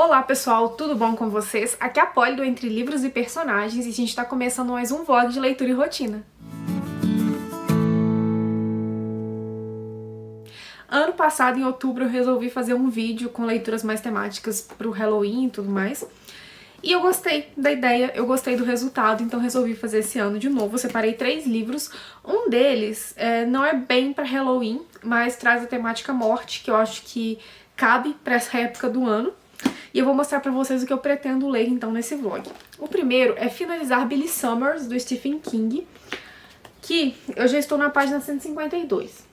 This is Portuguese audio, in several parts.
Olá pessoal, tudo bom com vocês? Aqui é a Polly do Entre Livros e Personagens e a gente tá começando mais um vlog de leitura e rotina. Ano passado, em outubro, eu resolvi fazer um vídeo com leituras mais temáticas pro Halloween e tudo mais. E eu gostei da ideia, eu gostei do resultado, então resolvi fazer esse ano de novo. Eu separei 3 livros, um deles não é bem pra Halloween, mas traz a temática morte, que eu acho que cabe pra essa época do ano. E eu vou mostrar pra vocês o que eu pretendo ler então nesse vlog. O primeiro é Finalizar Billy Summers, do Stephen King, que eu já estou na página 152.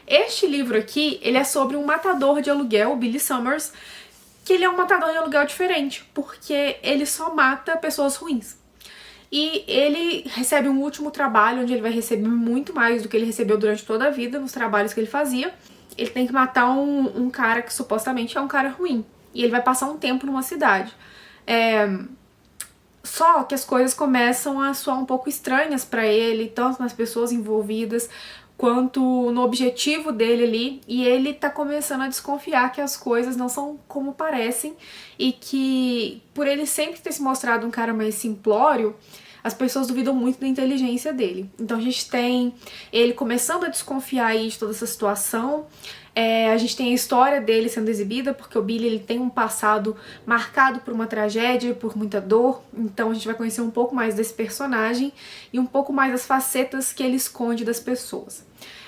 Este livro aqui, ele é sobre um matador de aluguel, o Billy Summers, que ele é um matador de aluguel diferente, porque ele só mata pessoas ruins. E ele recebe um último trabalho, onde ele vai receber muito mais do que ele recebeu durante toda a vida, nos trabalhos que ele fazia. Ele tem que matar um cara que supostamente é um cara ruim. E ele vai passar um tempo numa cidade. Só que as coisas começam a soar um pouco estranhas pra ele, tanto nas pessoas envolvidas, quanto no objetivo dele ali, e ele tá começando a desconfiar que as coisas não são como parecem, e que por ele sempre ter se mostrado um cara mais simplório, as pessoas duvidam muito da inteligência dele. Então a gente tem ele começando a desconfiar aí de toda essa situação. A gente tem a história dele sendo exibida, porque o Billy ele tem um passado marcado por uma tragédia, por muita dor, então a gente vai conhecer um pouco mais desse personagem e um pouco mais das facetas que ele esconde das pessoas.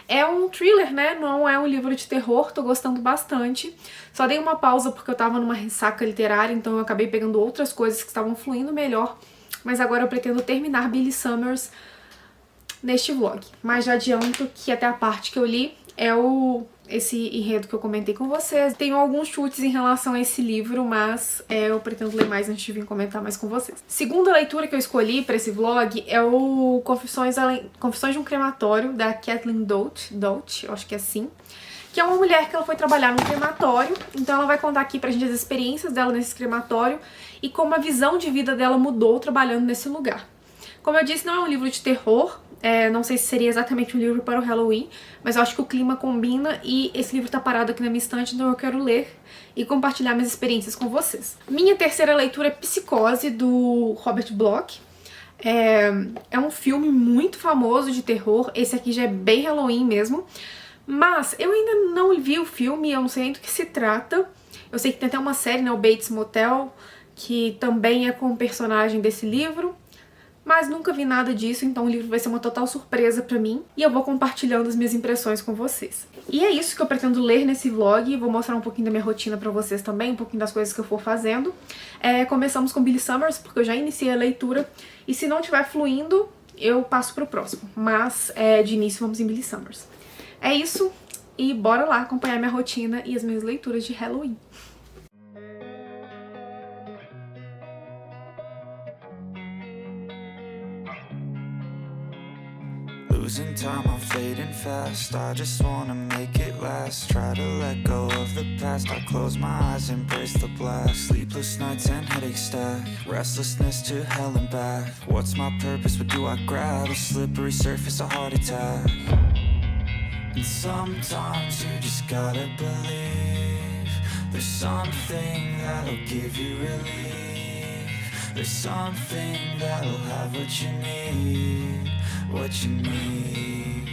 É um thriller, né? Não é um livro de terror, tô gostando bastante. Só dei uma pausa porque eu tava numa ressaca literária, então eu acabei pegando outras coisas que estavam fluindo melhor, mas agora eu pretendo terminar Billy Summers neste vlog. Mas já adianto que até a parte que eu li é esse enredo que eu comentei com vocês. Tenho alguns chutes em relação a esse livro, mas eu pretendo ler mais antes de vir comentar mais com vocês. Segunda leitura que eu escolhi para esse vlog é o Confissões de um Crematório, da Kathleen Dought, eu acho que é assim, que é uma mulher que ela foi trabalhar num crematório, então ela vai contar aqui pra gente as experiências dela nesse crematório e como a visão de vida dela mudou trabalhando nesse lugar. Como eu disse, não é um livro de terror, não sei se seria exatamente um livro para o Halloween, mas eu acho que o clima combina e esse livro tá parado aqui na minha estante, então eu quero ler e compartilhar minhas experiências com vocês. Minha terceira leitura é Psicose, do Robert Bloch. É um filme muito famoso de terror, esse aqui já é bem Halloween mesmo, mas eu ainda não vi o filme, eu não sei nem do que se trata. Eu sei que tem até uma série, né, o Bates Motel, que também é com o personagem desse livro, mas nunca vi nada disso, então o livro vai ser uma total surpresa pra mim e eu vou compartilhando as minhas impressões com vocês. E é isso que eu pretendo ler nesse vlog, vou mostrar um pouquinho da minha rotina pra vocês também, um pouquinho das coisas que eu for fazendo. Começamos com Billy Summers, porque eu já iniciei a leitura, e se não estiver fluindo, eu passo pro próximo, mas de início vamos em Billy Summers. É isso, e bora lá acompanhar minha rotina e as minhas leituras de Halloween. Losing time, I'm fading fast. I just wanna make it last. Try to let go of the past. I close my eyes, embrace the blast. Sleepless nights and headaches stack. Restlessness to hell and back. What's my purpose? What do I grab? A slippery surface, a heart attack. And sometimes you just gotta believe there's something that'll give you relief. There's something that'll have what you need. What you need.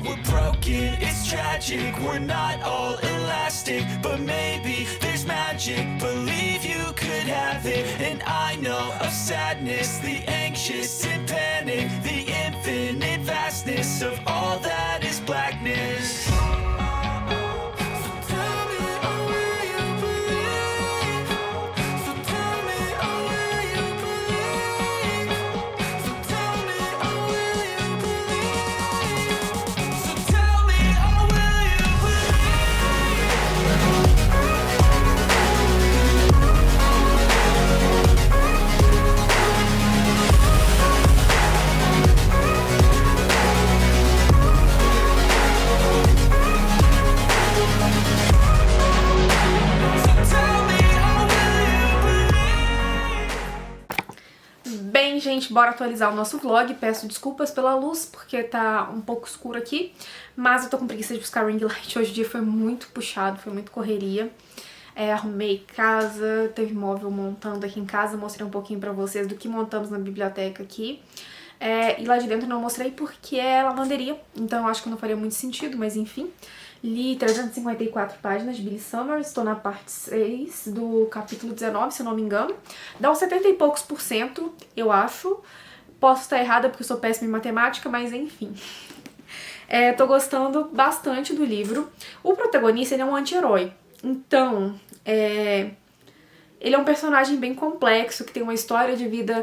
We're broken, it's tragic. We're not all elastic, but maybe there's magic. Believe you could have it. And I know of sadness, the anxious and panic, the infinite vastness of all that is blackness. Bem, gente, bora atualizar o nosso vlog. Peço desculpas pela luz, porque tá um pouco escuro aqui, mas eu tô com preguiça de buscar ring light. Hoje o dia foi muito puxado, foi muito correria. arrumei casa, teve móvel montando aqui em casa, mostrei um pouquinho pra vocês do que montamos na biblioteca aqui. E lá de dentro não mostrei porque é lavanderia, então eu acho que não faria muito sentido, mas enfim. Li 354 páginas de Billy Summers, estou na parte 6 do capítulo 19, se eu não me engano. Dá uns 70 e poucos %, eu acho. Posso estar errada porque eu sou péssima em matemática, mas enfim. Tô gostando bastante do livro. O protagonista, ele é um anti-herói. Então, ele é um personagem bem complexo, que tem uma história de vida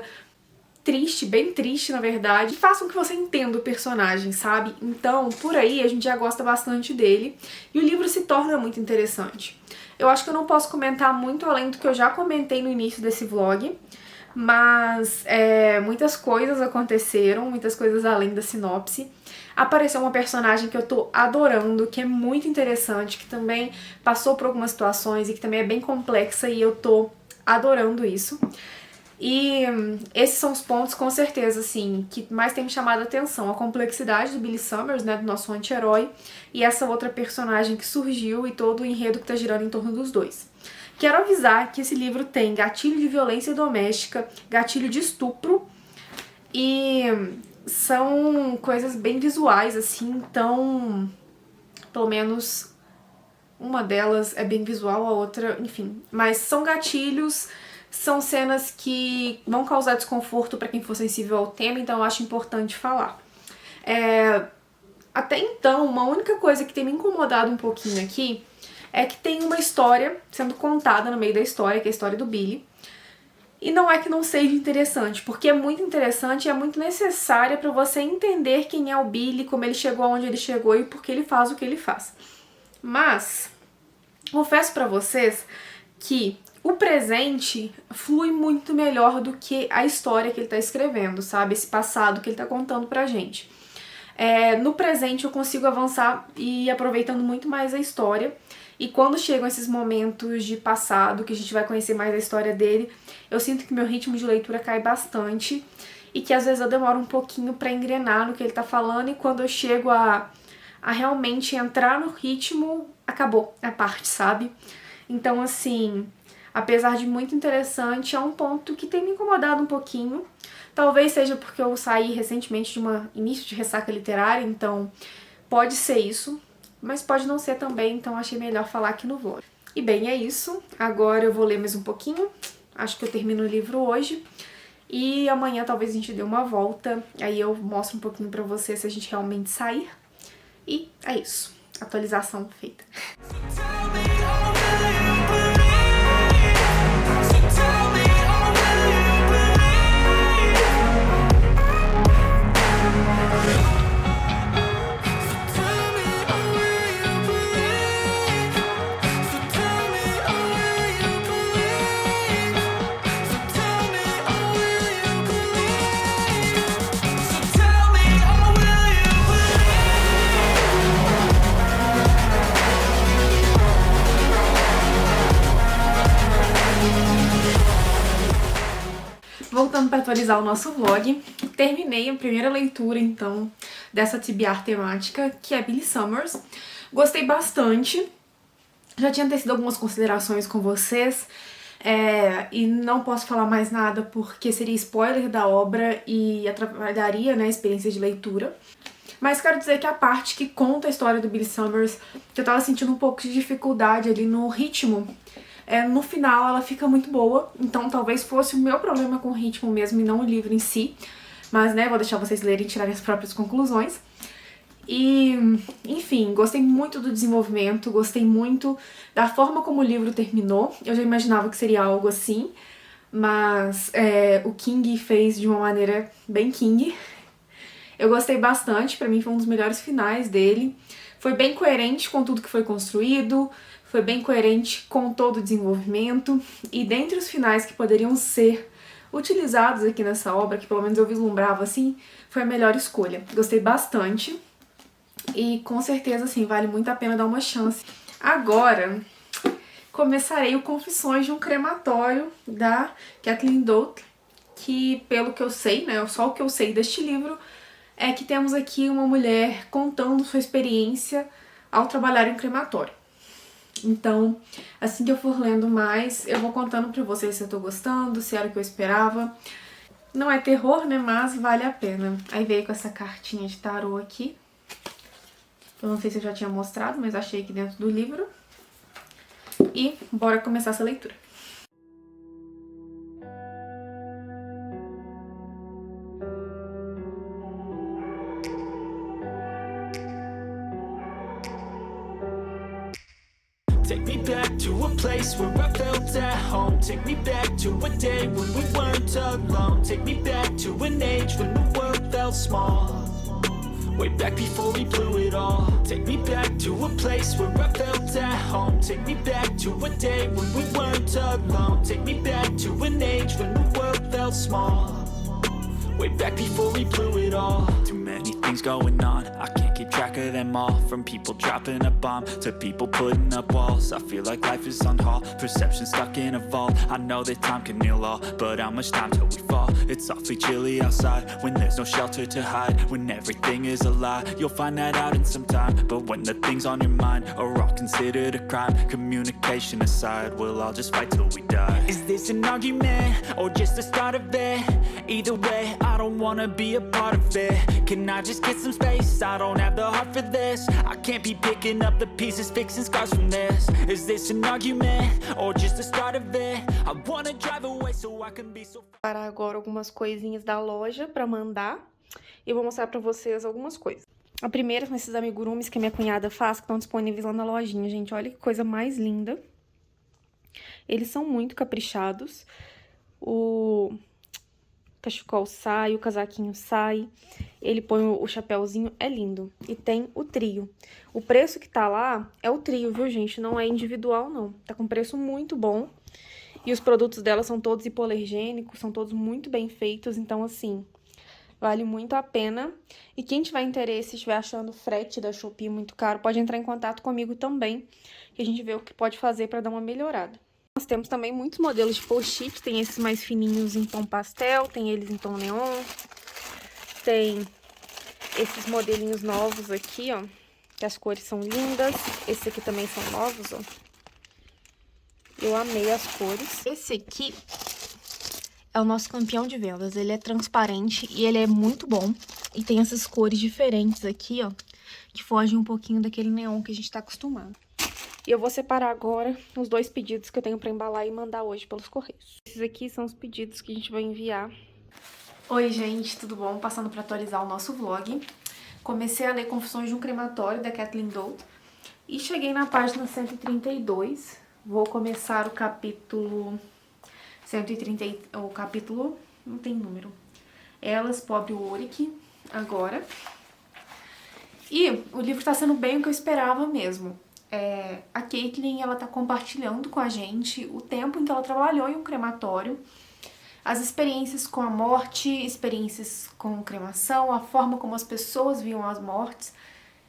triste, bem triste na verdade, que faz com que você entenda o personagem, sabe? Então, por aí a gente já gosta bastante dele e o livro se torna muito interessante. Eu acho que eu não posso comentar muito além do que eu já comentei no início desse vlog, mas muitas coisas aconteceram, muitas coisas além da sinopse. Apareceu uma personagem que eu tô adorando, que é muito interessante, que também passou por algumas situações e que também é bem complexa e eu tô adorando isso. E esses são os pontos, com certeza, assim, que mais tem me chamado a atenção. A complexidade do Billy Summers, né, do nosso anti-herói, e essa outra personagem que surgiu e todo o enredo que tá girando em torno dos dois. Quero avisar que esse livro tem gatilho de violência doméstica, gatilho de estupro, e são coisas bem visuais, assim, então, pelo menos uma delas é bem visual, a outra, enfim. Mas são gatilhos... São cenas que vão causar desconforto para quem for sensível ao tema, então eu acho importante falar. Até então, uma única coisa que tem me incomodado um pouquinho aqui é que tem uma história sendo contada no meio da história, que é a história do Billy. E não é que não seja interessante, porque é muito interessante e é muito necessária para você entender quem é o Billy, como ele chegou aonde ele chegou e por que ele faz o que ele faz. Mas, confesso para vocês que o presente flui muito melhor do que a história que ele tá escrevendo, sabe? Esse passado que ele tá contando pra gente. No presente eu consigo avançar e ir aproveitando muito mais a história. E quando chegam esses momentos de passado, que a gente vai conhecer mais a história dele, eu sinto que meu ritmo de leitura cai bastante. E que às vezes eu demoro um pouquinho pra engrenar no que ele tá falando. E quando eu chego a realmente entrar no ritmo, acabou a parte, sabe? Então, assim... Apesar de muito interessante, é um ponto que tem me incomodado um pouquinho. Talvez seja porque eu saí recentemente de um início de ressaca literária, então pode ser isso, mas pode não ser também, então achei melhor falar aqui no vlog. E bem, é isso. Agora eu vou ler mais um pouquinho, acho que eu termino o livro hoje. E amanhã talvez a gente dê uma volta, aí eu mostro um pouquinho pra vocês se a gente realmente sair. E é isso, atualização feita. Voltando para atualizar o nosso vlog, terminei a primeira leitura, então, dessa TBR temática, que é Billy Summers. Gostei bastante, já tinha tecido algumas considerações com vocês, e não posso falar mais nada porque seria spoiler da obra e atrapalharia, né, a experiência de leitura. Mas quero dizer que a parte que conta a história do Billy Summers, que eu tava sentindo um pouco de dificuldade ali no ritmo, no final ela fica muito boa, então talvez fosse o meu problema com o ritmo mesmo e não o livro em si, mas né, vou deixar vocês lerem e tirarem as próprias conclusões. E, enfim, gostei muito do desenvolvimento, gostei muito da forma como o livro terminou. Eu já imaginava que seria algo assim, mas o King fez de uma maneira bem King. Eu gostei bastante, pra mim foi um dos melhores finais dele. Foi bem coerente com tudo que foi construído, foi bem coerente com todo o desenvolvimento, e dentre os finais que poderiam ser utilizados aqui nessa obra, que pelo menos eu vislumbrava assim, foi a melhor escolha. Gostei bastante, e com certeza, assim, vale muito a pena dar uma chance. Agora, começarei o Confissões de um Crematório, da Kathleen Doughty, que pelo que eu sei, né, só o que eu sei deste livro, é que temos aqui uma mulher contando sua experiência ao trabalhar em crematório. Então, assim que eu for lendo mais, eu vou contando pra vocês se eu tô gostando, se era o que eu esperava. Não é terror, né, mas vale a pena. Aí veio com essa cartinha de tarô aqui. Eu não sei se eu já tinha mostrado, mas achei aqui dentro do livro. E bora começar essa leitura. Take me back to a place where I felt at home. Take me back to a day when we weren't alone. Take me back to an age when the world felt small. Way back before we blew it all. Take me back to a place where I felt at home. Take me back to a day when we weren't alone. Take me back to an age when the world felt small. Way back before we blew it all. Too many things going on, I can't keep track of them all. From people dropping a bomb to people putting up walls. I feel like life is on hold, perception stuck in a vault. I know that time can heal all, but how much time till we fall? It's awfully chilly outside, when there's no shelter to hide. When everything is a lie, you'll find that out in some time. But when the things on your mind are all considered a crime, communication aside, we'll all just fight till we die. Is this an argument, or just the start of it? Either way, I don't wanna be a part of it. Can I just get some space? I don't have the heart for this. I can't be picking up the pieces, fixing scars from this. Is this an argument, or just the start of it? I wanna drive away so I can be so... Para agora algumas coisinhas da loja pra mandar. E eu vou mostrar pra vocês algumas coisas. A primeira são esses amigurumis que a minha cunhada faz, que estão disponíveis lá na lojinha, gente. Olha que coisa mais linda. Eles são muito caprichados. O cachecol sai, o casaquinho sai, ele põe o chapéuzinho, é lindo. E tem o trio. O preço que tá lá é o trio, viu, gente? Não é individual, não. Tá com preço muito bom. E os produtos dela são todos hipoalergênicos, são todos muito bem feitos, então, assim, vale muito a pena. E quem tiver interesse, estiver achando o frete da Shopee muito caro, pode entrar em contato comigo também, que a gente vê o que pode fazer pra dar uma melhorada. Nós temos também muitos modelos de post-it, tem esses mais fininhos em tom pastel, tem eles em tom neon, tem esses modelinhos novos aqui, ó, que as cores são lindas, esses aqui também são novos, ó. Eu amei as cores. Esse aqui é o nosso campeão de vendas, ele é transparente e ele é muito bom, e tem essas cores diferentes aqui, ó, que fogem um pouquinho daquele neon que a gente tá acostumado. E eu vou separar agora os dois pedidos que eu tenho pra embalar e mandar hoje pelos correios. Esses aqui são os pedidos que a gente vai enviar. Oi, gente, tudo bom? Passando pra atualizar o nosso vlog. Comecei a ler Confissões de um Crematório, da Kathleen Dought. E cheguei na página 132. Vou começar o capítulo 130... O capítulo... não tem número. Elas, Pobre Ulrich, agora. E o livro tá sendo bem o que eu esperava mesmo. A Kathleen, ela tá compartilhando com a gente o tempo em que ela trabalhou em um crematório, as experiências com a morte, experiências com cremação, a forma como as pessoas viam as mortes,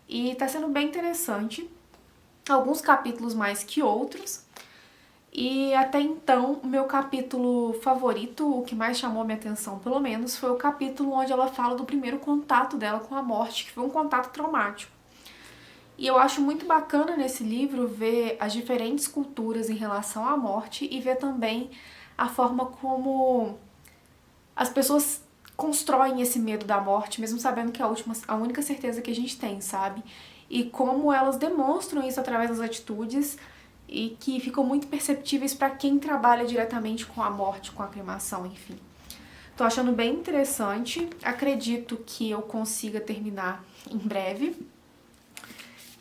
e tá sendo bem interessante, alguns capítulos mais que outros, e até então o meu capítulo favorito, o que mais chamou minha atenção pelo menos, foi o capítulo onde ela fala do primeiro contato dela com a morte, que foi um contato traumático. E eu acho muito bacana nesse livro ver as diferentes culturas em relação à morte e ver também a forma como as pessoas constroem esse medo da morte, mesmo sabendo que é a única certeza que a gente tem, sabe? E como elas demonstram isso através das atitudes e que ficam muito perceptíveis para quem trabalha diretamente com a morte, com a cremação, enfim. Tô achando bem interessante, acredito que eu consiga terminar em breve.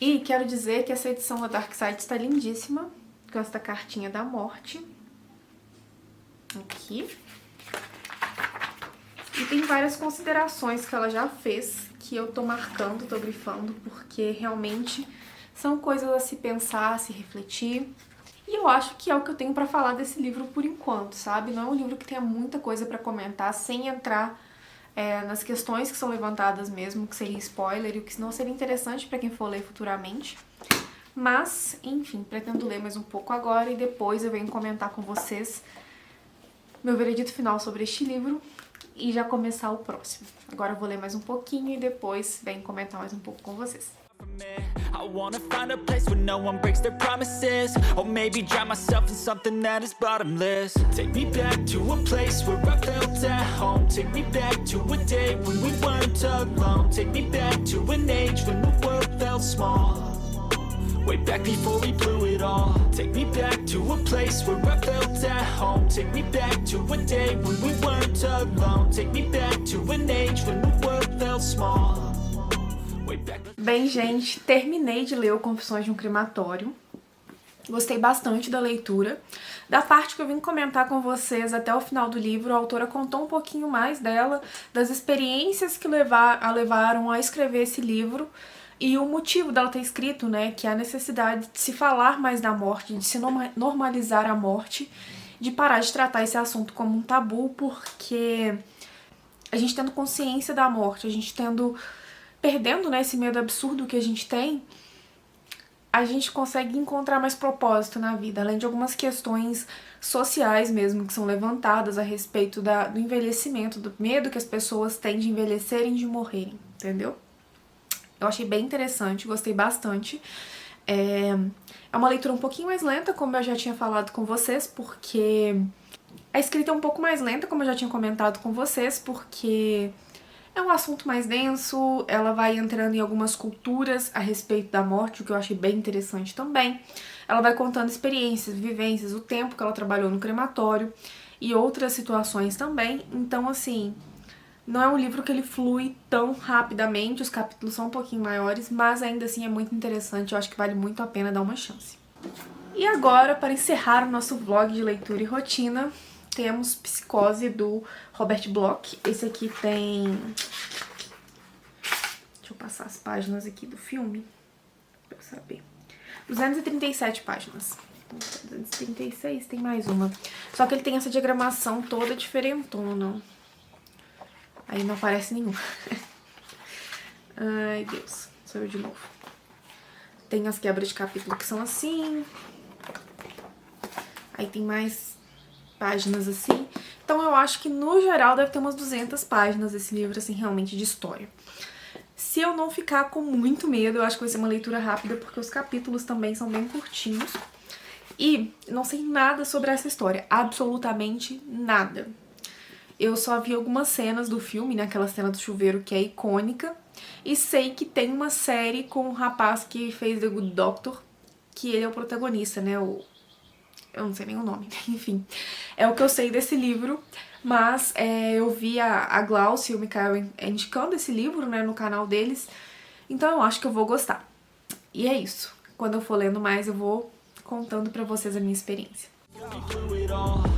E quero dizer que essa edição da Dark Side está lindíssima, com essa cartinha da morte. Aqui. E tem várias considerações que ela já fez, que eu tô marcando, tô grifando, porque realmente são coisas a se pensar, a se refletir. E eu acho que é o que eu tenho pra falar desse livro por enquanto, sabe? Não é um livro que tenha muita coisa pra comentar, sem entrar nas questões que são levantadas mesmo, que seria spoiler, e o que não seria interessante pra quem for ler futuramente. Mas, enfim, pretendo ler mais um pouco agora e depois eu venho comentar com vocês meu veredito final sobre este livro e já começar o próximo. Agora eu vou ler mais um pouquinho e depois venho comentar mais um pouco com vocês. I I wanna find a place where no one breaks their promises, or maybe drown myself in something that is bottomless. Take me back to a place where I felt at home. Take me back to a day when we weren't alone. Take me back to an age when the world felt small, way back before we blew it all. Take me back to a place where I felt at home. Take me back to a day when we weren't alone. Take me back to an age when the world felt small. Bem, gente, terminei de ler o Confissões de um Crematório. Gostei bastante da leitura. Da parte que eu vim comentar com vocês até o final do livro, a autora contou um pouquinho mais dela, das experiências que a levaram a escrever esse livro e o motivo dela ter escrito, né, que é a necessidade de se falar mais da morte, de se normalizar a morte, de parar de tratar esse assunto como um tabu, porque a gente tendo consciência da morte, a gente perdendo, né, esse medo absurdo que a gente tem, a gente consegue encontrar mais propósito na vida, além de algumas questões sociais mesmo que são levantadas a respeito do envelhecimento, do medo que as pessoas têm de envelhecerem, de morrerem, entendeu? Eu achei bem interessante, gostei bastante. É uma leitura um pouquinho mais lenta, como eu já tinha falado com vocês, porque a escrita é um pouco mais lenta, como eu já tinha comentado com vocês, porque é um assunto mais denso, ela vai entrando em algumas culturas a respeito da morte, o que eu achei bem interessante também. Ela vai contando experiências, vivências, o tempo que ela trabalhou no crematório e outras situações também. Então, assim, não é um livro que ele flui tão rapidamente, os capítulos são um pouquinho maiores, mas ainda assim é muito interessante, eu acho que vale muito a pena dar uma chance. E agora, para encerrar o nosso vlog de leitura e rotina, temos Psicose, do Robert Bloch. Esse aqui tem... Deixa eu passar as páginas aqui do filme, pra eu saber. 237 páginas. 236, tem mais uma. Só que ele tem essa diagramação toda diferentona. Aí não aparece nenhum. Ai, Deus. Sou eu de novo. Tem as quebras de capítulo que são assim. Aí tem mais páginas assim. Então eu acho que no geral deve ter umas 200 páginas esse livro, assim, realmente de história. Se eu não ficar com muito medo, eu acho que vai ser uma leitura rápida, porque os capítulos também são bem curtinhos. E não sei nada sobre essa história, absolutamente nada. Eu só vi algumas cenas do filme, né, aquela cena do chuveiro que é icônica, e sei que tem uma série com um rapaz que fez The Good Doctor, que ele é o protagonista, né, eu não sei nem o nome, enfim. É o que eu sei desse livro, mas eu vi a Glaucia e o Mikael indicando esse livro, né, no canal deles, então eu acho que eu vou gostar. E é isso. Quando eu for lendo mais, eu vou contando pra vocês a minha experiência.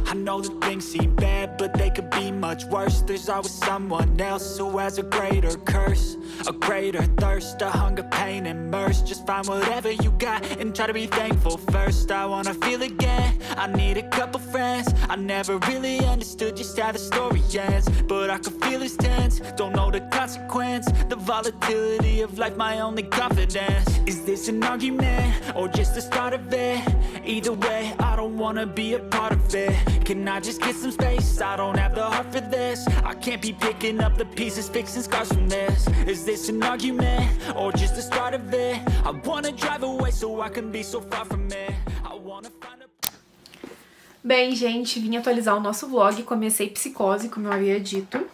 I know that things seem bad, but they could be much worse. There's always someone else who has a greater curse, a greater thirst, a hunger, pain, and mercy. Just find whatever you got and try to be thankful first. I wanna feel again, I need a couple friends. I never really understood just how the story ends, but I can feel it's tense, don't know the consequence. The volatility of life, my only confidence. Is this an argument, or just the start of it? Either way, I don't wanna be a part of it. Can I just get some space? I don't have the heart for this. I can't be picking up the pieces, fixing scars from this. Is this an argument, or just the start of it? I wanna drive away so I can be so far from it. I wanna find a... Bem, gente, vim atualizar o nosso vlog. Comecei Psicose, como eu havia dito.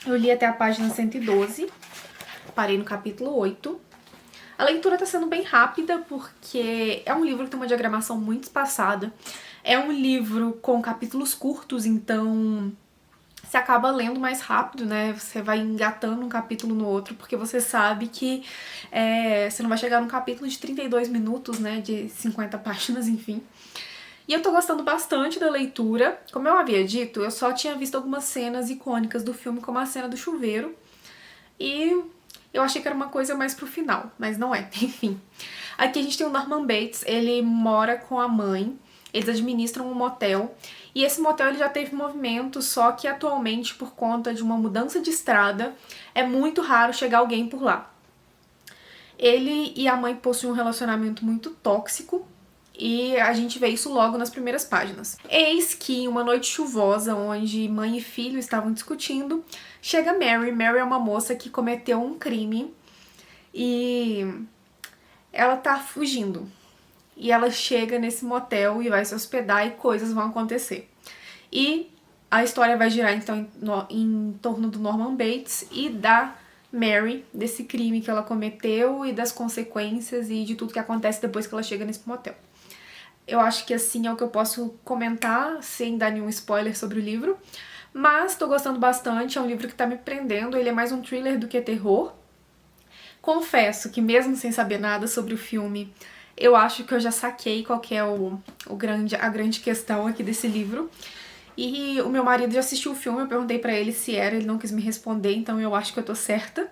Eu li até a página 112. Parei no capítulo 8. A leitura tá sendo bem rápida, porque é um livro que tem uma diagramação muito espaçada. É um livro com capítulos curtos, então você acaba lendo mais rápido, né? Você vai engatando um capítulo no outro, porque você sabe que você não vai chegar num capítulo de 32 minutos, né? De 50 páginas, enfim. E eu tô gostando bastante da leitura. Como eu havia dito, eu só tinha visto algumas cenas icônicas do filme, como a cena do chuveiro. E eu achei que era uma coisa mais pro final, mas não é, enfim. Aqui a gente tem o Norman Bates, ele mora com a mãe, eles administram um motel, e esse motel ele já teve movimento, só que atualmente, por conta de uma mudança de estrada, é muito raro chegar alguém por lá. Ele e a mãe possuem um relacionamento muito tóxico, e a gente vê isso logo nas primeiras páginas. Eis que, em uma noite chuvosa, onde mãe e filho estavam discutindo, chega Mary. Mary é uma moça que cometeu um crime e ela tá fugindo. E ela chega nesse motel e vai se hospedar e coisas vão acontecer. E a história vai girar então em torno do Norman Bates e da Mary, desse crime que ela cometeu e das consequências e de tudo que acontece depois que ela chega nesse motel. Eu acho que assim é o que eu posso comentar, sem dar nenhum spoiler sobre o livro. Mas tô gostando bastante, é um livro que tá me prendendo, ele é mais um thriller do que terror. Confesso que mesmo sem saber nada sobre o filme, eu acho que eu já saquei qual que é a grande questão aqui desse livro. E o meu marido já assistiu o filme, eu perguntei pra ele se era, ele não quis me responder, então eu acho que eu tô certa.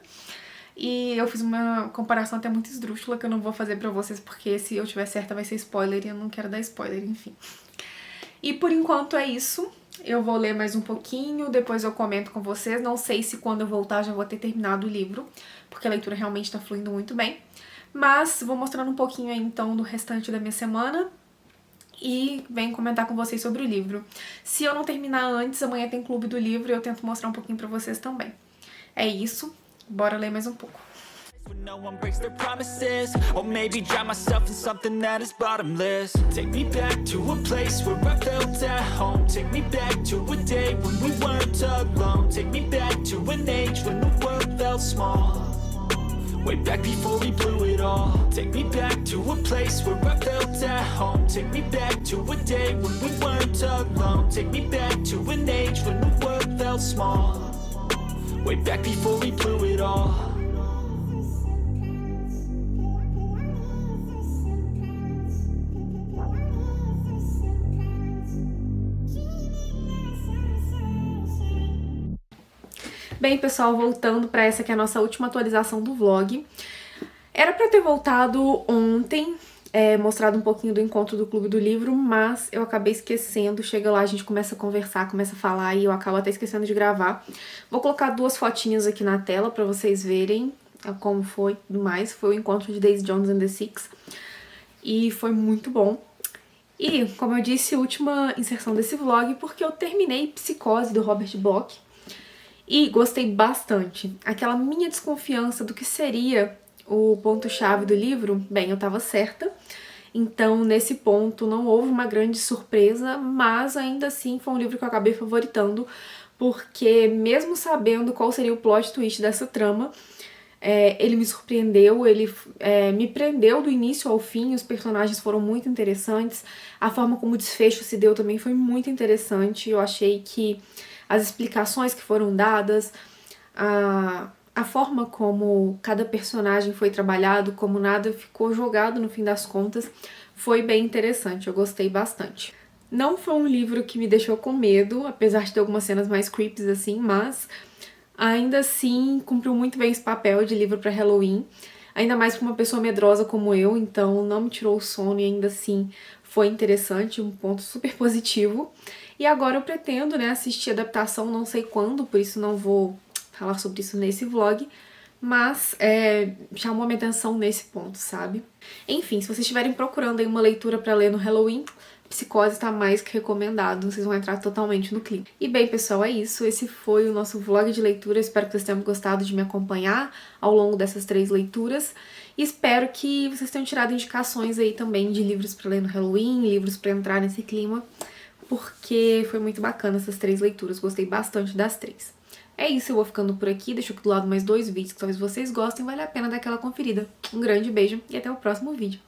E eu fiz uma comparação até muito esdrúxula que eu não vou fazer pra vocês, porque se eu tiver certa vai ser spoiler e eu não quero dar spoiler, enfim. E por enquanto é isso. Eu vou ler mais um pouquinho, depois eu comento com vocês. Não sei se quando eu voltar já vou ter terminado o livro, porque a leitura realmente tá fluindo muito bem. Mas vou mostrando um pouquinho aí então do restante da minha semana e venho comentar com vocês sobre o livro. Se eu não terminar antes, amanhã tem clube do livro e eu tento mostrar um pouquinho pra vocês também. É isso, bora ler mais um pouco. When no one breaks their promises, or maybe drown myself in something that is bottomless. Take me back to a place where I felt at home. Take me back to a day when we weren't alone. Take me back to an age when the world felt small. Way back before we blew it all. Take me back to a place where I felt at home. Take me back to a day when we weren't alone. Take me back to an age when the world felt small. Way back before we blew it all. Bem, pessoal, voltando para essa que é a nossa última atualização do vlog. Era para ter voltado ontem, mostrado um pouquinho do encontro do Clube do Livro, mas eu acabei esquecendo. Chega lá, a gente começa a conversar, começa a falar e eu acabo até esquecendo de gravar. Vou colocar 2 fotinhas aqui na tela para vocês verem como foi e tudo mais. Foi o encontro de Daisy Jones and the Six e foi muito bom. E, como eu disse, última inserção desse vlog porque eu terminei Psicose do Robert Bloch. E gostei bastante. Aquela minha desconfiança do que seria o ponto-chave do livro, bem, eu tava certa. Então, nesse ponto, não houve uma grande surpresa, mas ainda assim foi um livro que eu acabei favoritando, porque mesmo sabendo qual seria o plot twist dessa trama, ele me surpreendeu, ele me prendeu do início ao fim, os personagens foram muito interessantes, a forma como o desfecho se deu também foi muito interessante, eu achei que as explicações que foram dadas, a forma como cada personagem foi trabalhado, como nada ficou jogado no fim das contas, foi bem interessante, eu gostei bastante. Não foi um livro que me deixou com medo, apesar de ter algumas cenas mais creeps assim, mas ainda assim cumpriu muito bem esse papel de livro para Halloween, ainda mais para uma pessoa medrosa como eu, então não me tirou o sono e ainda assim foi interessante, um ponto super positivo. E agora eu pretendo, assistir a adaptação, não sei quando, por isso não vou falar sobre isso nesse vlog, mas chamou a minha atenção nesse ponto, sabe? Enfim, se vocês estiverem procurando aí uma leitura pra ler no Halloween, Psicose tá mais que recomendado, vocês vão entrar totalmente no clima. E bem, pessoal, é isso, esse foi o nosso vlog de leitura, espero que vocês tenham gostado de me acompanhar ao longo dessas 3 leituras, e espero que vocês tenham tirado indicações aí também de livros pra ler no Halloween, livros pra entrar nesse clima, porque foi muito bacana essas 3 leituras, gostei bastante das 3. É isso, eu vou ficando por aqui, deixo aqui do lado mais 2 vídeos que talvez vocês gostem, vale a pena dar aquela conferida. Um grande beijo e até o próximo vídeo.